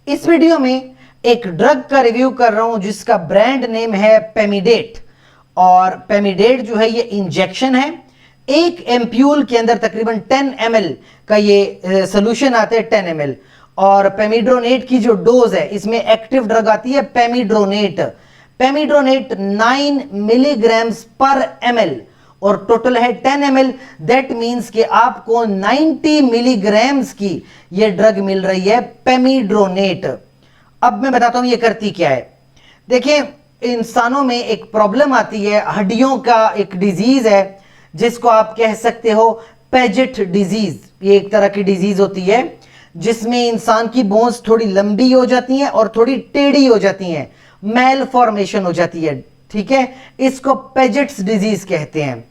इस वीडियो में एक ड्रग का रिव्यू कर रहा हूं जिसका ब्रांड नेम है पेमिडेट। और पेमिडेट जो है ये इंजेक्शन है। एक एम्प्यूल के अंदर तकरीबन 10 ml का ये सोल्यूशन आता है, 10 ml। और पेमिड्रोनेट की जो डोज है, इसमें एक्टिव ड्रग आती है पेमिड्रोनेट। पेमिड्रोनेट 9 मिलीग्राम्स पर ml और टोटल है 10 ml। दैट मींस कि आपको 90 मिलीग्राम्स की ये ड्रग मिल रही है पेमिड्रोनेट। अब मैं बताता हूं ये करती क्या है। देखिए, इंसानों में एक प्रॉब्लम आती है, हड्डियों का एक डिजीज है जिसको आप कह सकते हो पेजेट डिजीज। ये एक तरह की डिजीज होती है जिसमें इंसान की बोन्स थोड़ी लंबी हो जाती हैं और थोड़ी टेढ़ी हो जाती हैं, मेल फॉर्मेशन हो जाती है। ठीक है, इसको पेजेट्स डिजीज कहते हैं।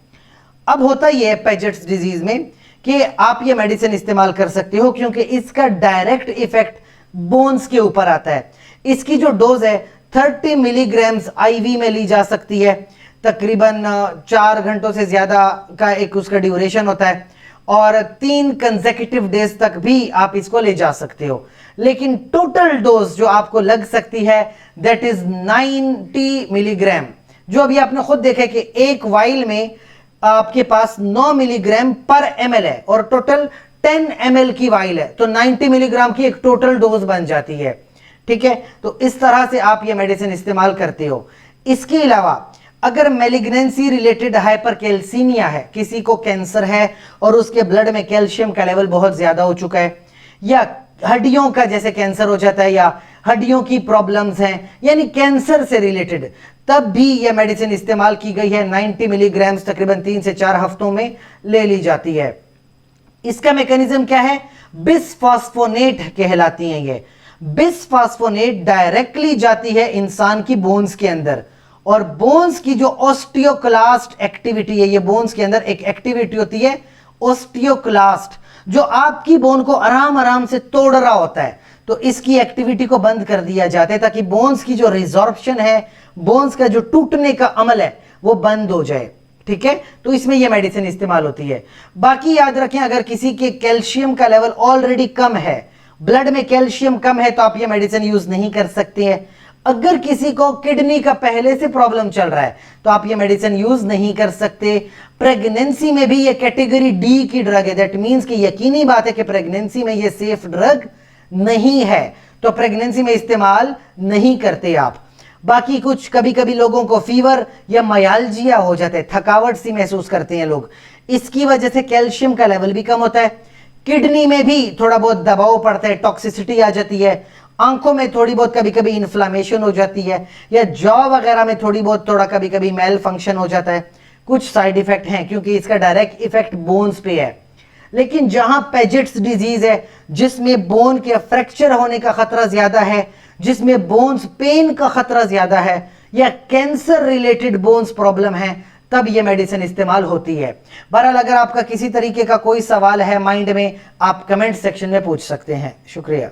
अब होता यह है पेजेट्स डिजीज में कि आप ये मेडिसिन इस्तेमाल कर सकते हो क्योंकि इसका डायरेक्ट इफेक्ट बोन्स के ऊपर आता है। इसकी जो डोज है 30 मिलीग्राम्स आईवी में ली जा सकती है। तकरीबन 4 घंटों से ज्यादा का एक उसका ड्यूरेशन होता है और 3 कंसेक्यूटिव डेज तक भी आप इसको ले जा सकते हो। लेकिन टोटल डोज जो आपको लग सकती है दैट इज 90 मिलीग्राम। जो अभी आपने खुद देखा कि एक वाइल में आपके पास 9 मिलीग्राम पर ml है और टोटल 10 ml की वाइल है, तो 90 मिलीग्राम की एक टोटल डोज बन जाती है। ठीक है, तो इस तरह से आप ये मेडिसिन इस्तेमाल करते हो। इसके अलावा अगर मैलिग्नेंसी रिलेटेड हाइपरकैल्सीमिया है, किसी को कैंसर है और उसके ब्लड में कैल्शियम का लेवल बहुत ज्यादा हो चुका है, या हड्डियों का जैसे कैंसर हो जाता है, या हड्डियों की प्रॉब्लम्स हैं, यानी कैंसर से रिलेटेड, तब भी यह मेडिसिन इस्तेमाल की गई है। 90 मिलीग्राम्स तकरीबन 3 से 4 हफ्तों में ले ली जाती है। इसका मैकेनिज्म क्या है? बिसफॉस्फोनेट कहलाती है ये। बिसफॉस्फोनेट डायरेक्टली जाती है इंसान की बोन्स के अंदर, और बोन्स की जो ऑस्टियोक्लास्ट एक्टिविटी है, ये बोन्स के अंदर एक एक्टिविटी होती है ऑस्टियोक्लास्ट, जो आपकी बोन को आराम आराम से तोड़ रहा होता है। तो इसकी एक्टिविटी को बंद कर दिया जाता है ताकि बोन्स की जो रिजॉर्प्शन है, बोन्स का जो टूटने का अमल है, वो बंद हो जाए। ठीक है, तो इसमें यह मेडिसिन इस्तेमाल होती है। बाकी याद रखें, अगर किसी के कैल्शियम का लेवल ऑलरेडी कम है, ब्लड में कैल्शियम कम है, तो आप ये मेडिसिन यूज नहीं कर सकते हैं। अगर किसी को किडनी का पहले से प्रॉब्लम चल रहा है तो आप ये मेडिसिन यूज नहीं कर सकते। प्रेगनेंसी में भी ये कैटेगरी डी की ड्रग है। दैट मींस कि यकीनी बात है कि प्रेगनेंसी में ये सेफ ड्रग नहीं है, तो प्रेगनेंसी में इस्तेमाल नहीं करते आप। बाकी कुछ कभी कभी लोगों को फीवर या मायालजिया हो जाता है, थकावट सी महसूस करते हैं लोग, इसकी वजह से कैल्शियम का लेवल भी कम होता है। किडनी में भी थोड़ा बहुत दबाव पड़ता है, टॉक्सिसिटी आ जाती है। आंखों में थोड़ी बहुत कभी कभी इन्फ्लामेशन हो जाती है, या जॉ वगैरह में थोड़ा कभी कभी मेल फंक्शन हो जाता है। कुछ साइड इफेक्ट हैं क्योंकि इसका डायरेक्ट इफेक्ट बोन्स पे है। लेकिन जहां पेजेट्स डिजीज है, जिसमें बोन के फ्रैक्चर होने का खतरा ज्यादा है, जिसमें बोन्स पेन का खतरा ज्यादा है, या कैंसर रिलेटेड बोन्स प्रॉब्लम है, तब यह मेडिसिन इस्तेमाल होती है। बहरहाल अगर आपका किसी तरीके का कोई सवाल है माइंड में, आप कमेंट सेक्शन में पूछ सकते हैं। शुक्रिया।